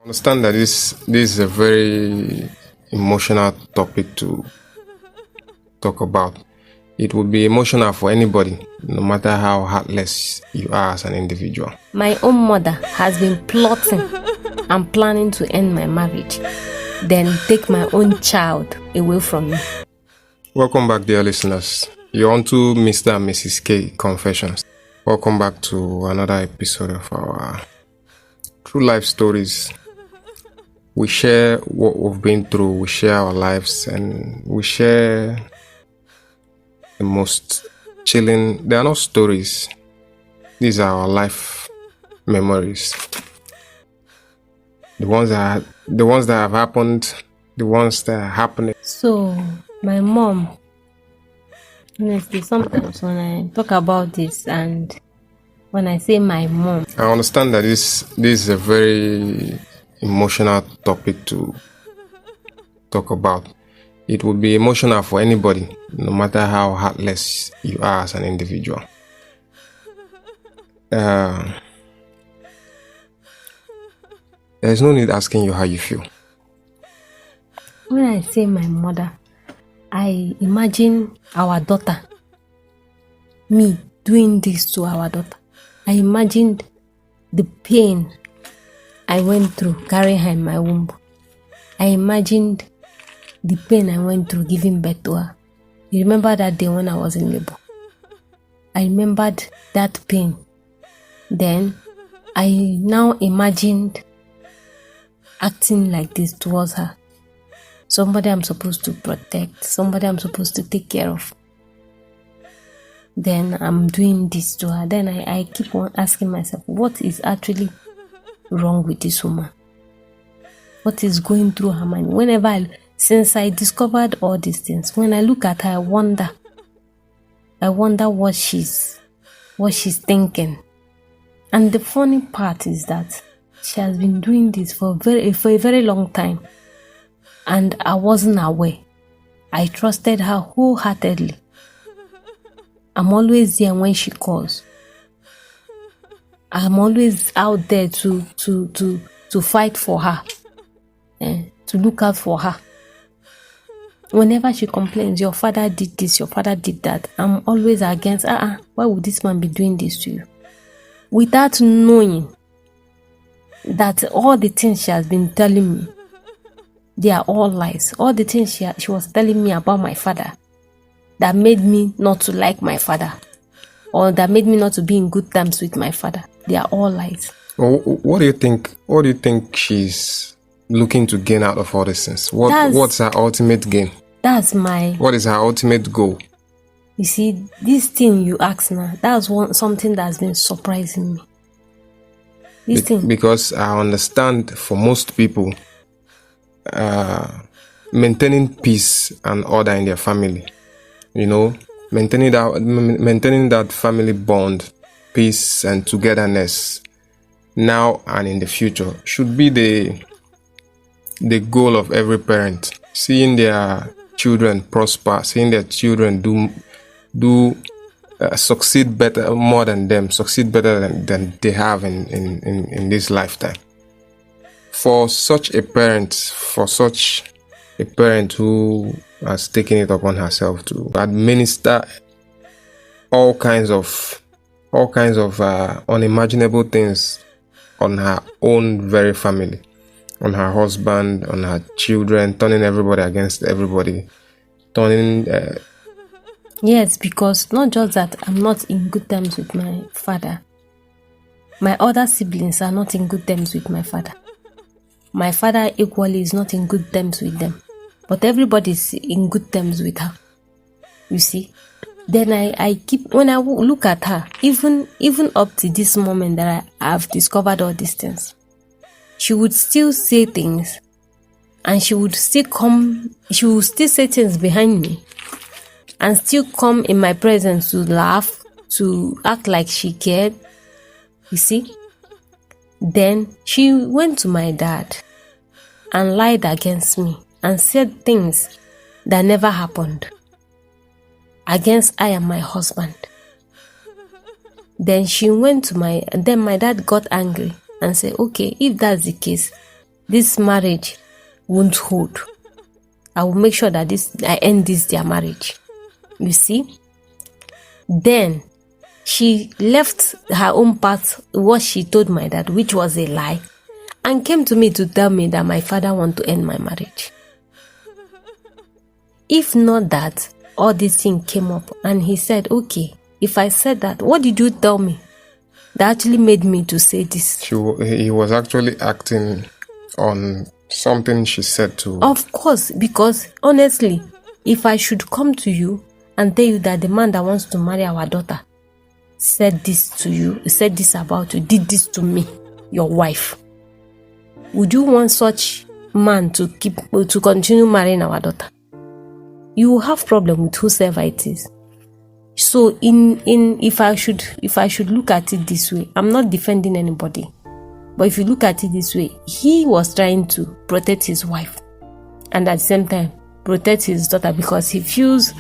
Understand that this is a very emotional topic to talk about. It would be emotional for anybody, no matter how heartless you are as an individual. My own mother has been plotting and planning to end my marriage, then take my own child away from me. Welcome back, dear listeners. You're on to Mr. and Mrs. K Confessions. Welcome back to another episode of our true life stories. We share what we've been through, we share our lives, and we share the most chilling. They are not stories. These are our life memories. The ones that have happened, the ones that are happening. So, my mom, honestly, sometimes when I talk about this and when I say my mom, I understand that this is a very emotional topic to talk about. It would be emotional for anybody, no matter how heartless you are as an individual. There's no need asking you how you feel. when I say my mother, I imagine our daughter, me doing this to our daughter. I imagined the pain I went through carrying her in my womb. I imagined the pain I went through giving birth to her. You remember that day when I was in labor? I remembered that pain. Then I now imagined acting like this towards her. Somebody I'm supposed to protect, somebody I'm supposed to take care of. Then I'm doing this to her. Then I keep on asking myself, what is actually wrong with this woman? What is going through her mind? Since I discovered all these things, when I look at her, I wonder what she's thinking. And the funny part is that she has been doing this for a very long time, and I wasn't aware. I trusted her wholeheartedly. I'm always there when she calls. I'm always out there to fight for her, to look out for her. Whenever she complains, your father did this, your father did that, I'm always against, why would this man be doing this to you? Without knowing that all the things she has been telling me, they are all lies. All the things she was telling me about my father that made me not to like my father, or that made me not to be in good terms with my father, they are all lies. What do you think? What do you think she's looking to gain out of all these things? What's her ultimate gain? What is her ultimate goal? You see, this thing you ask now, that's something that's been surprising me. Because I understand for most people, maintaining peace and order in their family, maintaining that family bond, peace and togetherness now and in the future should be the goal of every parent. Seeing their children prosper, seeing their children do succeed better, more than them, succeed better than they have in this lifetime. For such a parent who has taken it upon herself to administer all kinds of unimaginable things on her own very family, on her husband, on her children, turning everybody against everybody, Yes, because not just that I'm not in good terms with my father. My other siblings are not in good terms with my father. My father equally is not in good terms with them. But everybody's in good terms with her. You see? Then I keep, when I look at her, even up to this moment that I have discovered all these things, she would still say things, and she would still say things behind me, and still come in my presence to laugh, to act like she cared. You see? Then she went to my dad and lied against me and said things that never happened against I and my husband. Then she went to then my dad got angry and said, okay, if that's the case, this marriage won't hold. I will make sure that I end their marriage. You see? Then she left her own path, what she told my dad, which was a lie, and came to me to tell me that my father want to end my marriage. If not that, all this thing came up, and he said, okay, if I said that, what did you tell me that actually made me to say this? He was actually acting on something she said to... Of course, because honestly, if I should come to you and tell you that the man that wants to marry our daughter said this to you, said this about you, did this to me, your wife, would you want such man to continue marrying our daughter? You will have problem with whosoever it is. So if I should look at it this way, I'm not defending anybody. But if you look at it this way, he was trying to protect his wife and at the same time protect his daughter, because he feels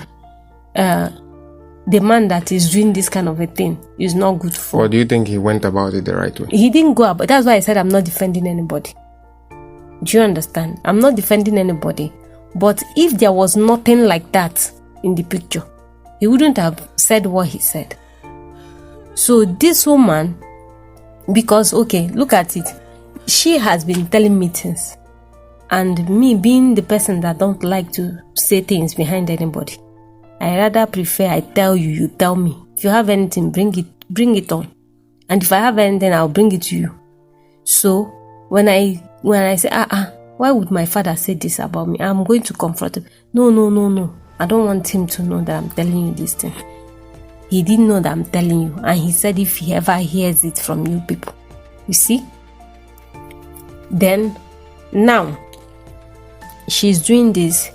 the man that is doing this kind of a thing is not good for. Or do you think he went about it the right way? He didn't go about. That's why I said I'm not defending anybody. Do you understand? I'm not defending anybody. But if there was nothing like that in the picture, he wouldn't have said what he said. So this woman, because, okay, look at it. She has been telling me things. And me being the person that don't like to say things behind anybody, I rather prefer I tell you, you tell me. If you have anything, bring it on. And if I have anything, I'll bring it to you. So when I say, why would my father say this about me? I'm going to confront him. No. I don't want him to know that I'm telling you this thing. He didn't know that I'm telling you. And he said if he ever hears it from you people. You see? Then, now, she's doing this.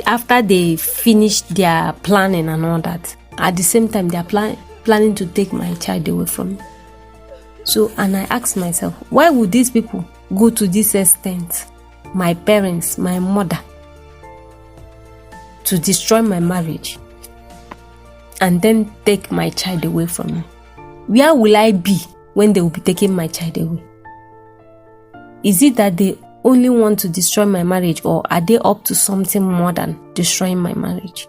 After they finished their planning and all that, at the same time, they're planning to take my child away from me. So, and I asked myself, why would these people go to this extent? My parents, my mother, to destroy my marriage and then take my child away from me. Where will I be when they will be taking my child away? Is it that they only want to destroy my marriage, or are they up to something more than destroying my marriage?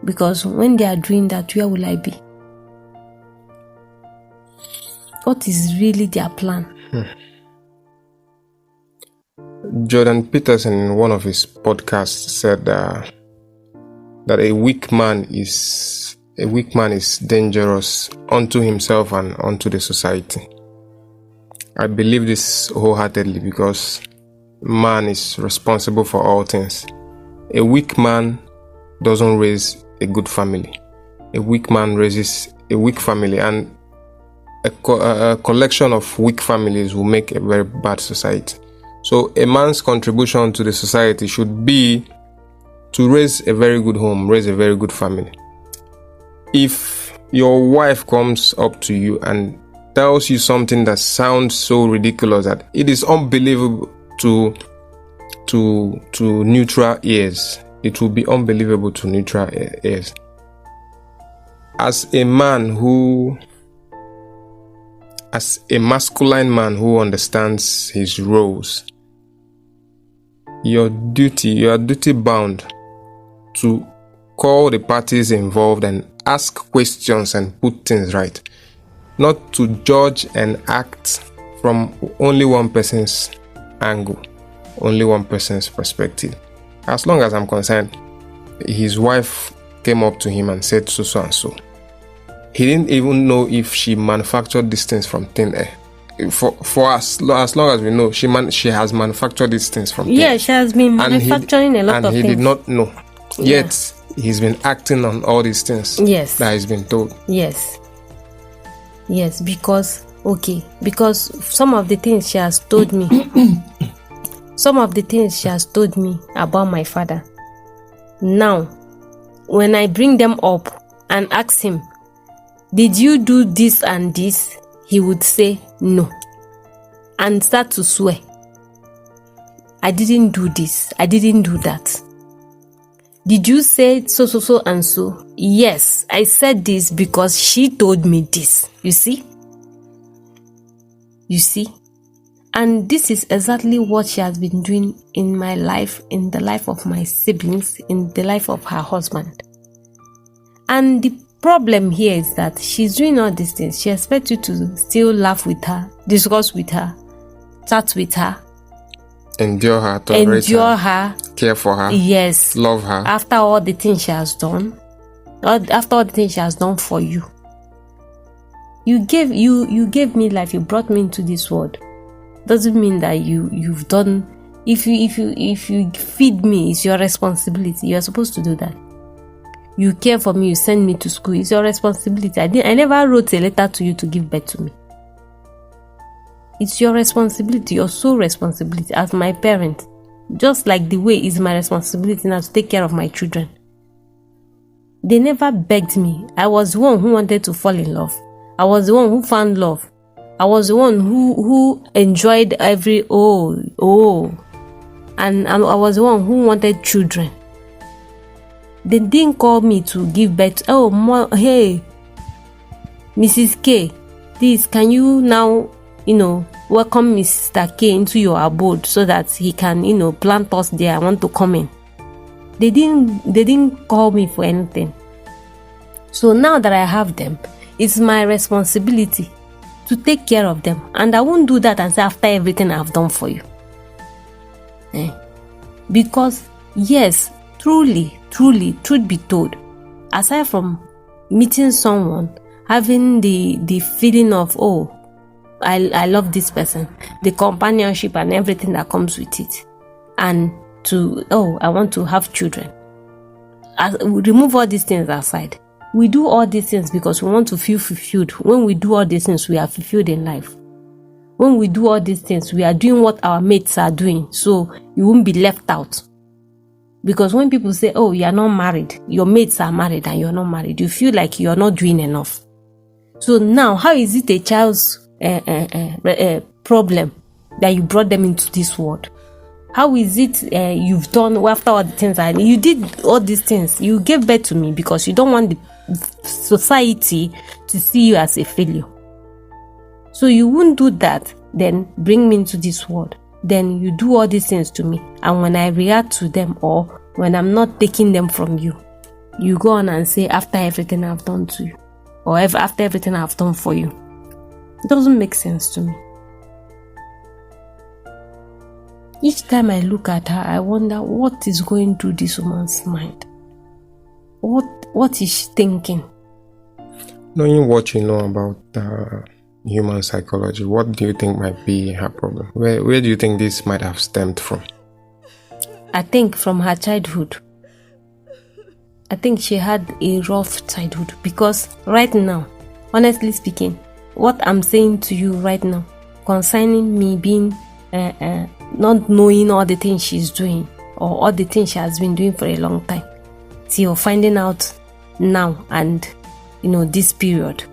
Because when they are doing that, where will I be? What is really their plan? Jordan Peterson, in one of his podcasts, said that a weak man is dangerous unto himself and unto the society. I believe this wholeheartedly, because man is responsible for all things. A weak man doesn't raise a good family. A weak man raises a weak family, and a collection of weak families will make a very bad society. So a man's contribution to the society should be to raise a very good home, raise a very good family. If your wife comes up to you and tells you something that sounds so ridiculous that it is unbelievable to neutral ears, it will be unbelievable to neutral ears. As a masculine man who understands his roles, you are duty bound to call the parties involved and ask questions and put things right, not to judge and act from only one person's angle, only one person's perspective. As long as I'm concerned, his wife came up to him and said so and so. He didn't even know if she manufactured these things from thin air. For as long as we know, she has manufactured these things from thin air. Yeah, she has been manufacturing a lot of things. And he did not know. Yeah. Yet, he's been acting on all these things. Yes. That he's been told. Yes, because some of the things she has told me, about my father. Now, when I bring them up and ask him, did you do this and this? He would say no and start to swear. I didn't do this. I didn't do that. Did you say so and so? Yes, I said this because she told me this. You see? And this is exactly what she has been doing in my life, in the life of my siblings, in the life of her husband. And the problem here is that she's doing all these things. She expects you to still laugh with her, discuss with her, chat with her, endure her, tolerate her, care for her, yes, love her. After all the things she has done, after all the things she has done for you, you gave me life. You brought me into this world. Doesn't mean that you've done. If you feed me, it's your responsibility. You are supposed to do that. You care for me, you send me to school, it's your responsibility. I never wrote a letter to you to give birth to me. It's your responsibility, your sole responsibility as my parent. Just like the way it's my responsibility now to take care of my children. They never begged me. I was the one who wanted to fall in love. I was the one who found love. I was the one who enjoyed every and I was the one who wanted children. They didn't call me to give birth. Hey, Mrs. K, please, can you now, welcome Mr. K into your abode so that he can, plant us there. I want to come in. They didn't call me for anything. So now that I have them, it's my responsibility to take care of them. And I won't do that until after everything I've done for you. Because, yes, truth be told, aside from meeting someone, having the feeling of, I love this person, the companionship and everything that comes with it, and I want to have children. Remove all these things aside. We do all these things because we want to feel fulfilled. When we do all these things, we are fulfilled in life. When we do all these things, we are doing what our mates are doing, so you won't be left out. Because when people say, you are not married, your mates are married and you're not married, you feel like you're not doing enough. So now, how is it a child's problem that you brought them into this world? How is it you've done after all the things you did all these things? You gave birth to me because you don't want the society to see you as a failure. So you won't do that, then bring me into this world. Then you do all these things to me, and when I react to them or when I'm not taking them from you, you go on and say, after everything I've done to you, or after everything I've done for you. It doesn't make sense to me. Each time I look at her, I wonder what is going through this woman's mind. What is she thinking? Knowing what you know about human psychology, what do you think might be her problem? Where do you think this might have stemmed from? I think from her childhood. I think she had a rough childhood because right now, honestly speaking, what I'm saying to you right now concerning me being not knowing all the things she's doing or all the things she has been doing for a long time, till finding out now and this period,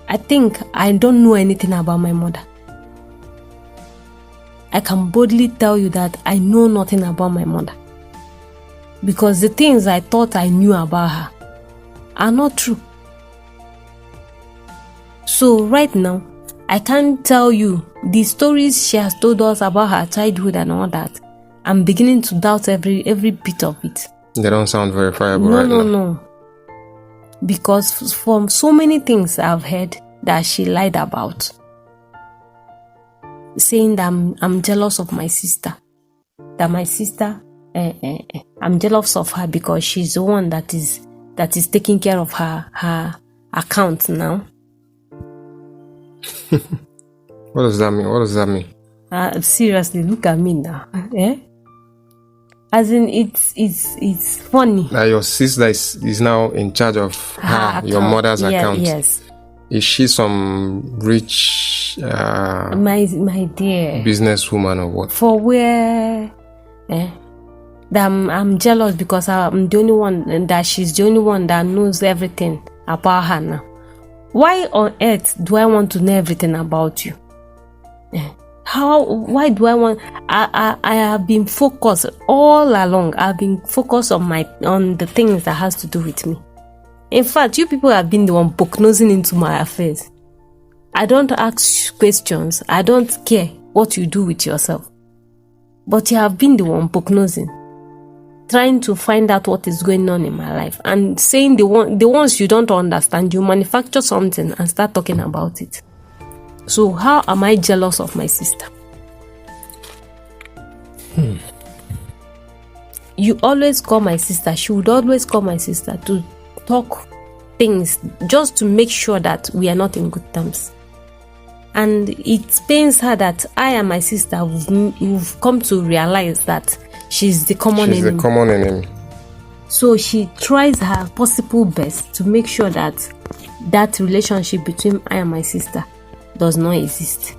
I think I don't know anything about my mother. I can boldly tell you that I know nothing about my mother. Because the things I thought I knew about her are not true. So right now, I can't tell you the stories she has told us about her childhood and all that. I'm beginning to doubt every bit of it. They don't sound verifiable right now. No. Because from so many things I've heard that she lied about. Saying that I'm jealous of my sister. That my sister, I'm jealous of her because she's the one that is taking care of her account now. What does that mean? Seriously, look at me now. As in, it's funny. That your sister is now in charge of your mother's account. Yes. Is she some rich my dear businesswoman or what? For where that I'm jealous because I'm the only one, and that she's the only one that knows everything about her now. Why on earth do I want to know everything about you? Why do I want? I have been focused all along. I've been focused on the things that has to do with me. In fact, you people have been the one poke-nosing into my affairs. I don't ask questions. I don't care what you do with yourself. But you have been the one prognosing, trying to find out what is going on in my life, and saying the ones you don't understand, you manufacture something and start talking about it. So how am I jealous of my sister? You always call my sister. She would always call my sister to talk things just to make sure that we are not in good terms. And it pains her that I and my sister we've come to realize that she's the common enemy. So she tries her possible best to make sure that that relationship between I and my sister does not exist.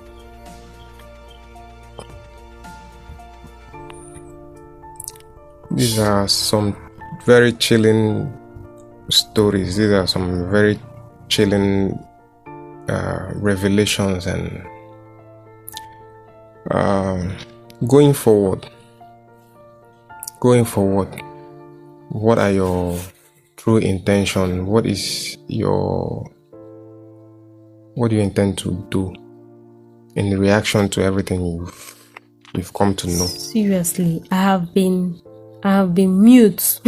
These are some very chilling stories. These are some very chilling revelations. And going forward, what are your true intention? What do you intend to do in reaction to everything you've come to know? Seriously, I have been mute.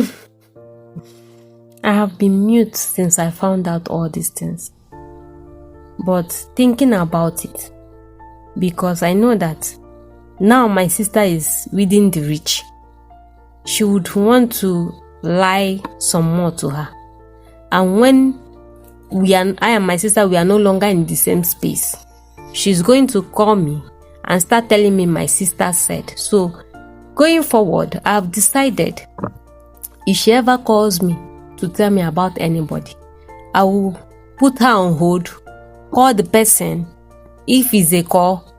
I have been mute since I found out all these things. But thinking about it, because I know that now my sister is within the reach, she would want to lie some more to her. And when I and my sister, we are no longer in the same space, she's going to call me and start telling me my sister said. So going forward, I've decided if she ever calls me to tell me about anybody, I will put her on hold, call the person. If it's a call,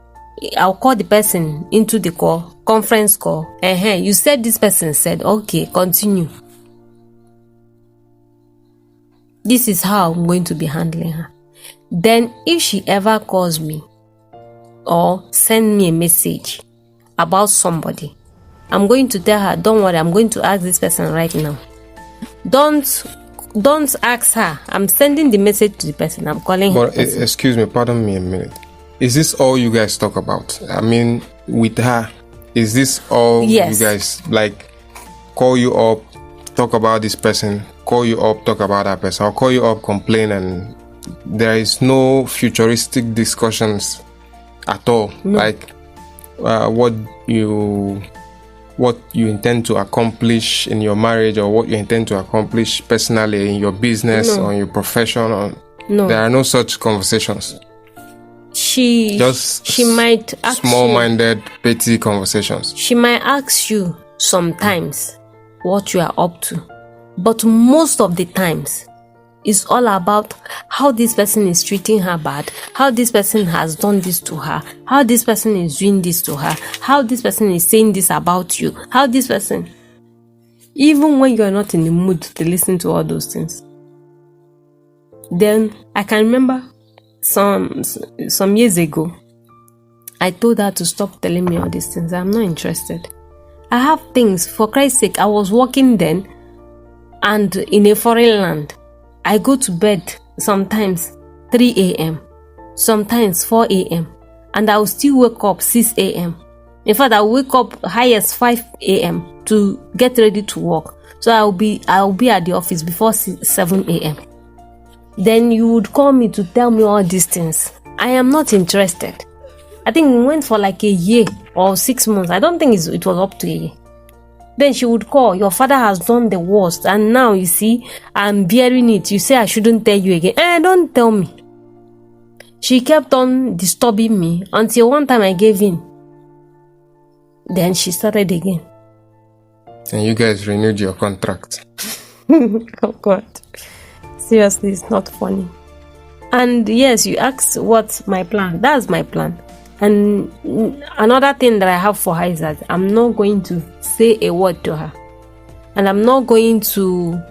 I'll call the person into the call, conference call. You said this person said, okay, continue. This is how I'm going to be handling her. Then if she ever calls me or send me a message about somebody, I'm going to tell her, don't worry, I'm going to ask this person right now. Don't ask her. I'm sending the message to the person. I'm calling her. But excuse me, pardon me a minute. Is this all you guys talk about? I mean, with her, is this all Yes. you guys, like, call you up, talk about this person, call you up, talk about that person, or call you up, complain, and there is no futuristic discussions at all? No. Like, what you intend to accomplish in your marriage, or what you intend to accomplish personally in your business or in your profession, or No. there are no such conversations. She might ask small-minded, petty conversations. She might ask you sometimes what you are up to, but most of the times it's all about how this person is treating her bad, how this person has done this to her, how this person is doing this to her, how this person is saying this about you, how this person, even when you are not in the mood to listen to all those things. Then I can remember some years ago, I told her to stop telling me all these things. I'm not interested. I have things, for Christ's sake. I was working then, and in a foreign land, I go to bed sometimes 3 a.m., sometimes 4 a.m., and I will still wake up 6 a.m. In fact, I will wake up highest 5 a.m. to get ready to work. So I will be at the office before 7 a.m. Then you would call me to tell me all these things. I am not interested. I think we went for like a year or 6 months. I don't think it was up to a year. Then she would call, your father has done the worst, and now you see, I'm bearing it. You say I shouldn't tell you again. Don't tell me. She kept on disturbing me until one time I gave in. Then she started again. And you guys renewed your contract. Oh God. Seriously, it's not funny. And yes, you asked what's my plan. That's my plan. And another thing that I have for her is that I'm not going to say a word to her. And I'm not going to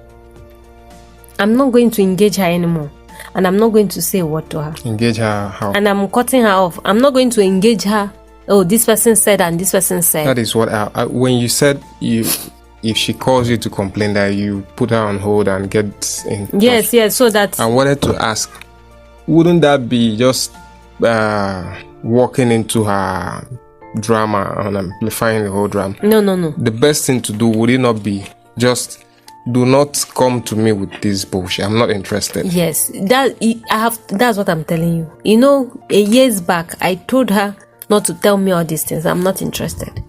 engage her anymore. And I'm not going to say a word to her. Engage her how? And I'm cutting her off. I'm not going to engage her. Oh, this person said and this person said. That is what when you said if she calls you to complain, that you put her on hold and get in touch. Yes, so that... I wanted to ask, wouldn't that be just walking into her drama and amplifying the whole drama. No. The best thing to do, would it not be just do not come to me with this bullshit? I'm not interested. Yes, that's what I'm telling you. You know, years back, I told her not to tell me all these things. I'm not interested.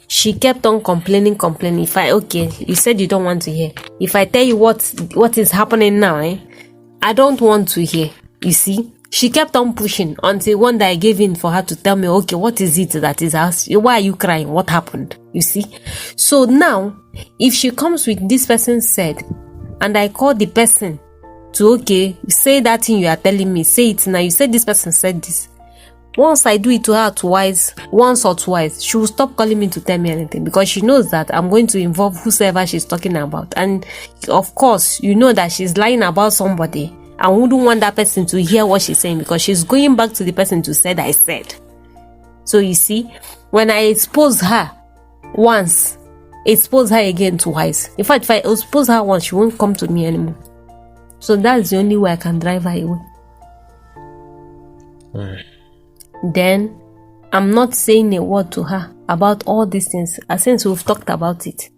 She kept on complaining. Okay, you said you don't want to hear. If I tell you what is happening now, I don't want to hear. You see? She kept on pushing until one day I gave in for her to tell me, okay, what is it that is us? Why are you crying? What happened? You see? So now, if she comes with this person said, and I call the person to, okay, say that thing you are telling me, say it now. You said this person said this. Once I do it to her once or twice, she will stop calling me to tell me anything, because she knows that I'm going to involve whosoever she's talking about. And of course, you know that she's lying about somebody. I wouldn't want that person to hear what she's saying, because she's going back to the person to say I said. So you see, when I expose her once, expose her again twice. In fact, if I expose her once, she won't come to me anymore. So that's the only way I can drive her away. Then I'm not saying a word to her about all these things. Since we've talked about it,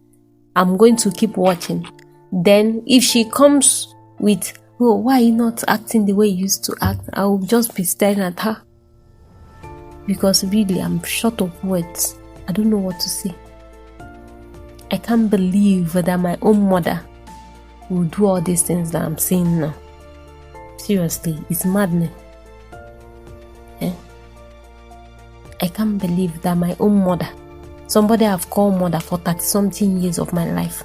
I'm going to keep watching. Then if she comes with, oh, why are you not acting the way you used to act? I will just be staring at her. Because really, I'm short of words. I don't know what to say. I can't believe that my own mother will do all these things that I'm saying now. Seriously, it's maddening. I can't believe that my own mother, somebody I've called mother for 30-something years of my life,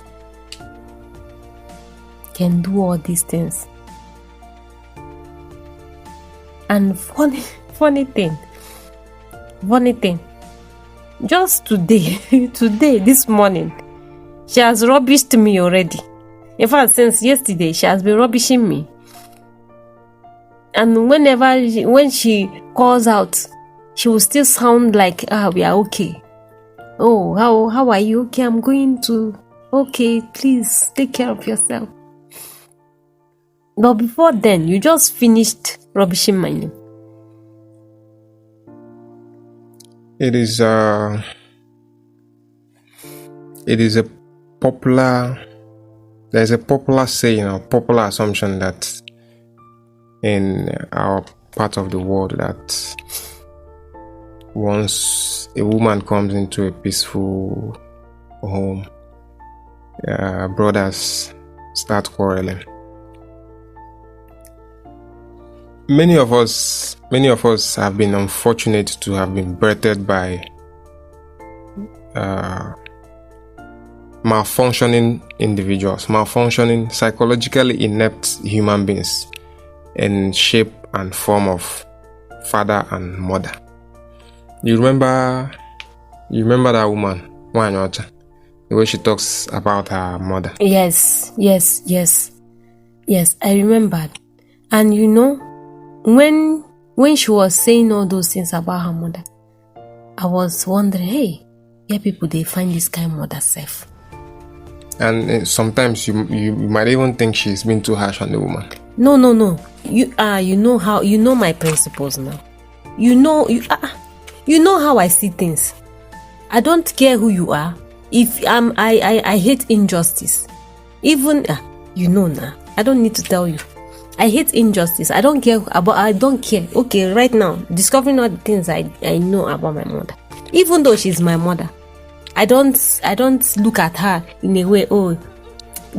can do all these things. And funny thing, just today, this morning, she has rubbished me already. In fact, since yesterday, she has been rubbishing me. And when she calls out, she will still sound like, we are okay. Oh, how are you? Okay, I'm going to. Okay, please take care of yourself. But before then, you just finished rubbishing my name. There's a popular saying or popular assumption that in our part of the world, that once a woman comes into a peaceful home, brothers start quarreling. Many of us have been unfortunate to have been birthed by malfunctioning individuals, malfunctioning, psychologically inept human beings in shape and form of father and mother. You remember that woman, Wanyocha, the way she talks about her mother? Yes, I remembered. And you know, when she was saying all those things about her mother, I was wondering, hey, where people they find this kind of mother safe? And sometimes you might even think she's been too harsh on the woman. No. You know my principles now. You know how I see things. I don't care who you are. If I hate injustice. Even you know now. I don't need to tell you. I hate injustice. I don't care. Okay, right now, discovering all the things I know about my mother. Even though she's my mother, I don't look at her in a way, oh,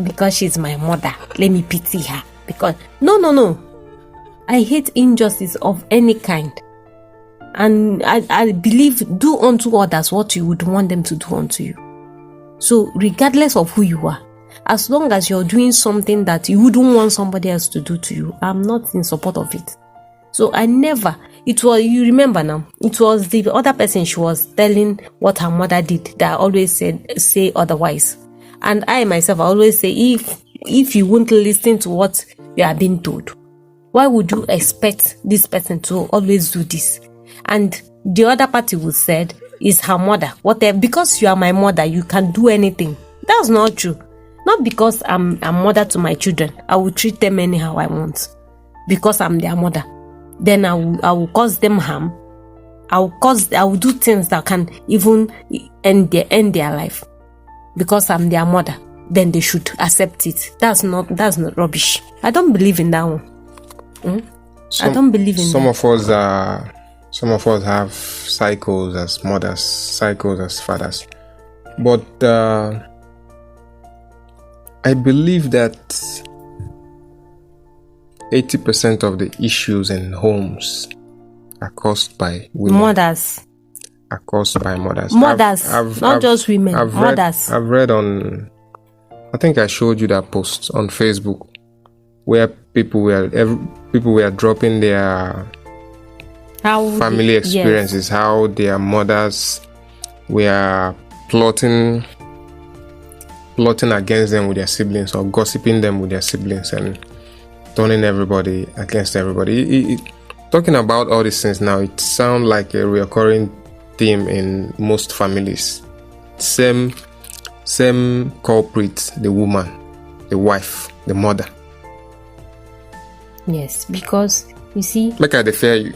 because she's my mother, let me pity her. Because no. I hate injustice of any kind. And I believe, do unto others what you would want them to do unto you. So regardless of who you are, as long as you're doing something that you wouldn't want somebody else to do to you, I'm not in support of it. So you remember now, it was the other person she was telling what her mother did that I always say otherwise. And I myself, I always say, if you won't listen to what you are being told, why would you expect this person to always do this? And the other party would said is her mother. Whatever, because you are my mother, you can do anything. That's not true. Not because I'm a mother to my children, I will treat them anyhow I want. Because I'm their mother. then I will cause them harm. I will do things that can even end their life because I'm their mother. Then they should accept it. That's not rubbish. I don't believe in that one. I don't believe in that. Some of us have cycles as mothers, cycles as fathers. But I believe that 80% of the issues in homes are caused by women. Mothers. Are caused by mothers. Not just women. Mothers. I've read on, I think I showed you that post on Facebook where people were dropping their family experiences, how their mothers were plotting against them with their siblings, or gossiping them with their siblings, and turning everybody against everybody. Talking about all these things now, it sounds like a recurring theme in most families. Same culprit: the woman, the wife, the mother. Yes, because you see, look at the fair you.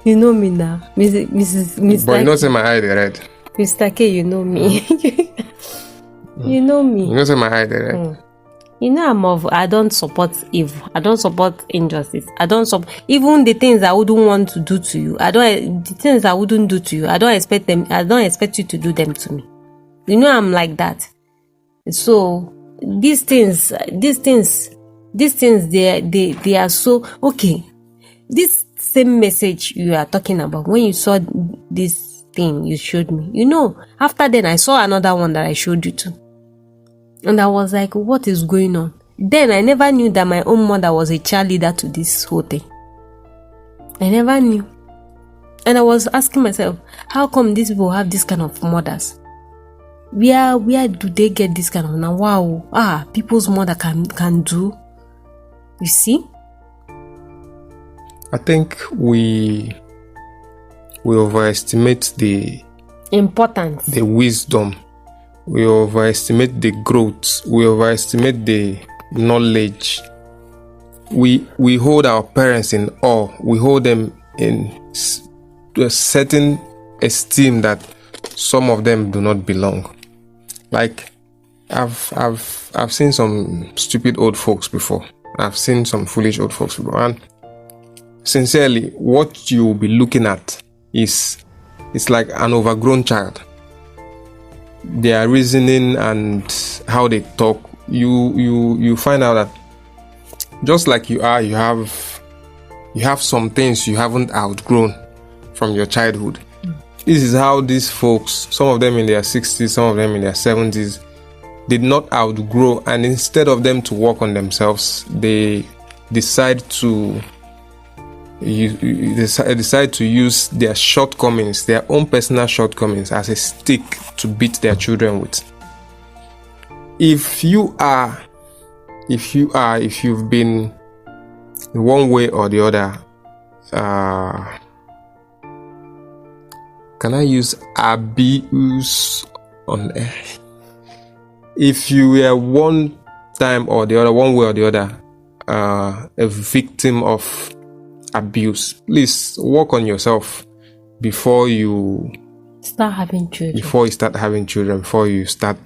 You know me now, Mrs. But you know, say my eye they red. Mr. K, you know me. You know me. You know, say my eye they red. You know, I don't support evil. I don't support injustice. I don't even the things I wouldn't want to do to you. The things I wouldn't do to you. I don't expect you to do them to me. You know, I'm like that. So these things, they are so okay. This same message you are talking about, when you saw this thing you showed me, you know, after then I saw another one that I showed you too. And I was like, what is going on? Then I never knew that my own mother was a cheerleader to this whole thing. I never knew. And I was asking myself, how come these people have this kind of mothers? Where do they get this kind of now? Wow, people's mother can do. You see? I think we overestimate the importance, the wisdom. We overestimate the growth. We overestimate the knowledge. We hold our parents in awe. We hold them in a certain esteem that some of them do not belong. Like I've seen some stupid old folks before. I've seen some foolish old folks before, and sincerely, what you'll be looking at is like an overgrown child. Their reasoning and how they talk, you find out that just like you have some things you haven't outgrown from your childhood. This is how these folks, some of them in their 60s, some of them in their 70s, did not outgrow, and instead of them to work on themselves, they decide to use their shortcomings, their own personal shortcomings, as a stick to beat their children with. If you've been in one way or the other, can I use abuse on air? If you were one time or the other, one way or the other, a victim of abuse, please work on yourself before you start having children. Before you start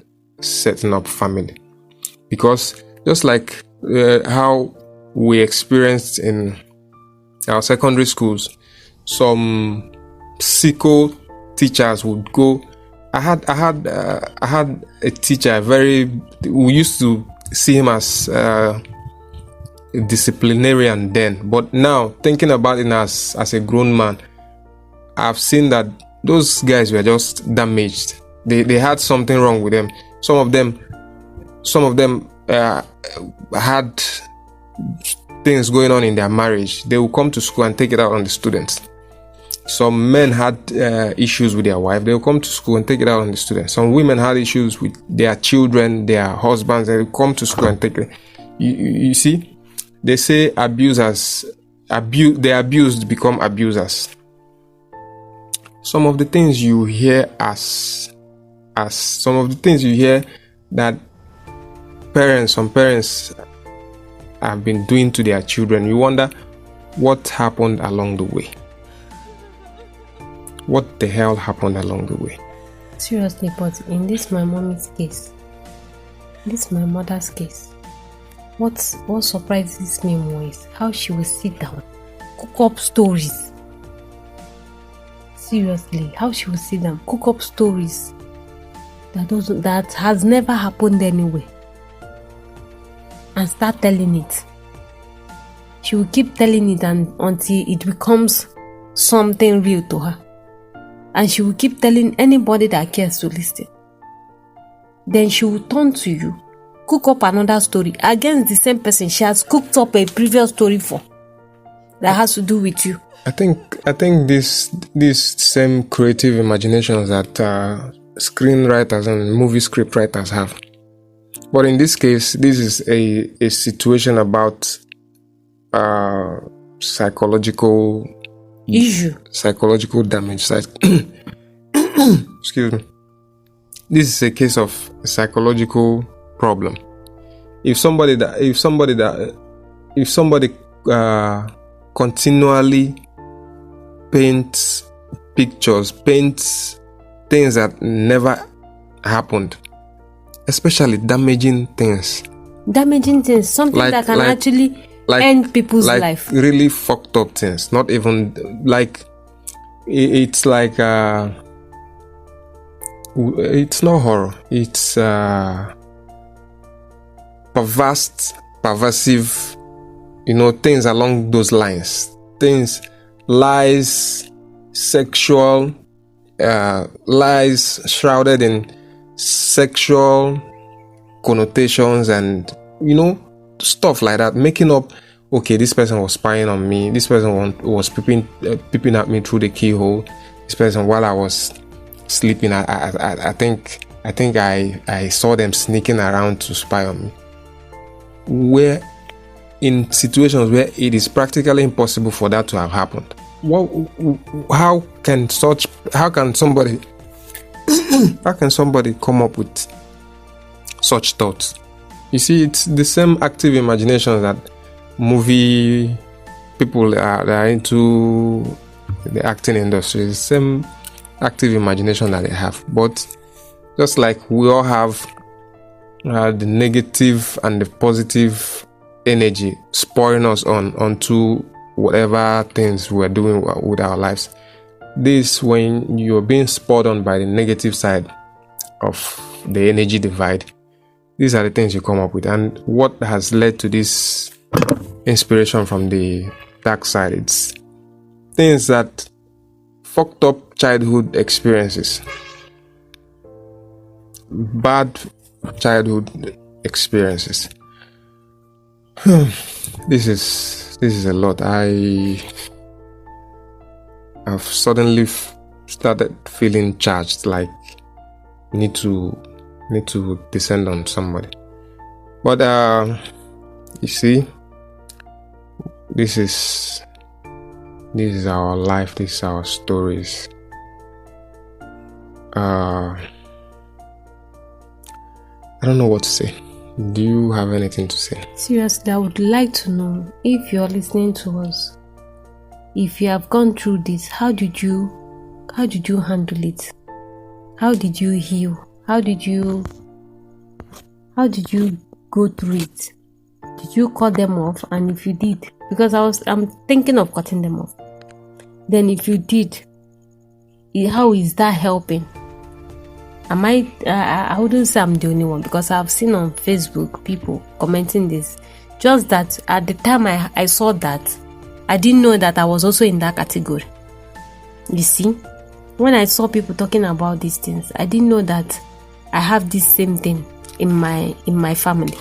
setting up family. Because just like how we experienced in our secondary schools, some sicko teachers would go. I had a teacher, we used to see him as a disciplinarian then, but now thinking about it as a grown man, I've seen that those guys were just damaged. They had something wrong with them. Some of them had things going on in their marriage. They will come to school and take it out on the students. Some men had issues with their wife. They will come to school and take it out on the students. Some women had issues with their children, their husbands. They will come to school and take it. You see, they say the abused become abusers. Some of the things you hear that some parents have been doing to their children, you wonder what happened along the way? What the hell happened along the way? Seriously, but in this my mommy's case, this my mother's case, what surprises me more is how she will sit down, cook up stories. Seriously, how she will sit down, cook up stories that has never happened anyway, and start telling it. She will keep telling it until it becomes something real to her. And she will keep telling anybody that cares to listen. Then she will turn to you, cook up another story against the same person she has cooked up a previous story for that has to do with you. I think this same creative imaginations that screenwriters and movie script writers have. But in this case, this is a situation about psychological issue, psychological damage. Excuse me. This is a case of a psychological problem. If somebody continually paints pictures, paints things that never happened, especially damaging things, something that can actually end people's life, really fucked up things, not even like it's like it's not horror, it's pervasive, things along those lines, things, lies, sexual lies shrouded in sexual connotations, and stuff like that, making up, okay, this person was spying on me, this person was peeping at me through the keyhole, this person, while I was sleeping, I think I saw them sneaking around to spy on me. Where in situations where it is practically impossible for that to have happened, how can somebody come up with such thoughts? You see, it's the same active imagination that movie people are into, the acting industry. The same active imagination that they have. But just like we all have the negative and the positive energy spurring us onto whatever things we're doing with our lives. This, when you're being spurred on by the negative side of the energy divide, these are the things you come up with. And what has led to this inspiration from the dark side? It's things that fucked up childhood experiences, bad childhood experiences. This is a lot. I've suddenly started feeling charged, like need to descend on somebody. But you see, this is our life, this is our stories. I don't know what to say. Do you have anything to say? Seriously, I would like to know, if you're listening to us, if you have gone through this, how did you handle it? How did you heal? How did you go through it? Did you cut them off? And if you did, because I'm thinking of cutting them off. Then if you did, how is that helping? I wouldn't say I'm the only one, because I've seen on Facebook people commenting this. Just that at the time I saw that, I didn't know that I was also in that category. You see, when I saw people talking about these things, I didn't know that I have this same thing in my family.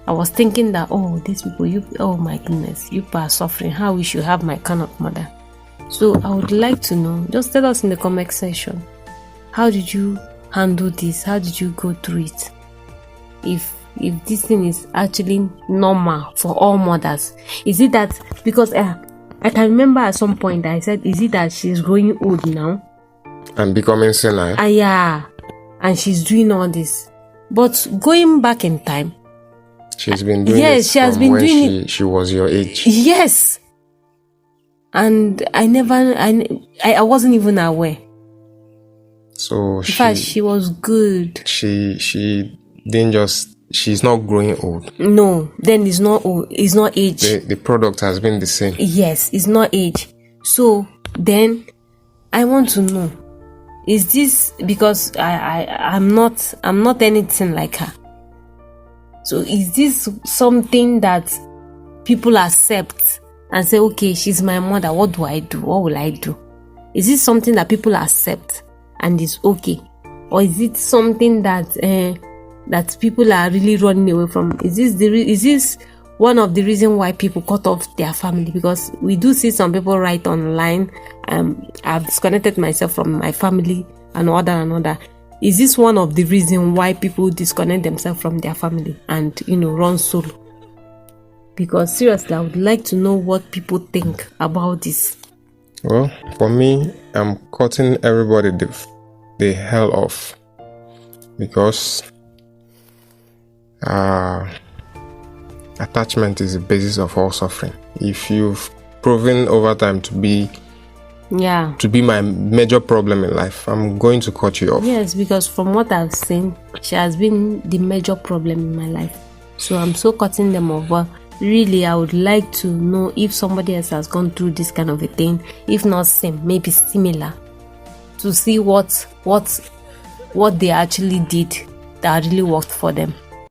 I was thinking that, oh, these people, oh my goodness, you are suffering. How we should have my kind of mother. So I would like to know. Just tell us in the comment section. How did you handle this? How did you go through it? If this thing is actually normal for all mothers, is it that because I can remember at some point I said, is it that she's growing old now and becoming senile? Yeah, and she's doing all this. But going back in time, she's been doing it. Yes, she has been doing it. She was your age. Yes. and I wasn't even aware. So In fact, she was good. She didn't just. She's not growing old. No, then it's not old. It's not age. The product has been the same. Yes, it's not age. So then I want to know, is this because I'm not anything like her? So is this something that people accept and say, okay, she's my mother, what do I do? What will I do? Is this something that people accept and is okay? Or is it something that that people are really running away from? Is this one of the reasons why people cut off their family? Because we do see some people write online, I've disconnected myself from my family and other. Is this one of the reasons why people disconnect themselves from their family and run solo? Because seriously, I would like to know what people think about this. Well, for me, I'm cutting everybody the hell off, because attachment is the basis of all suffering. If you've proven over time to be my major problem in life, I'm going to cut you off. Yes, because from what I've seen, she has been the major problem in my life. So I'm so cutting them off. But really, I would like to know if somebody else has gone through this kind of a thing, if not same, maybe similar, to see what they actually did that really worked for them.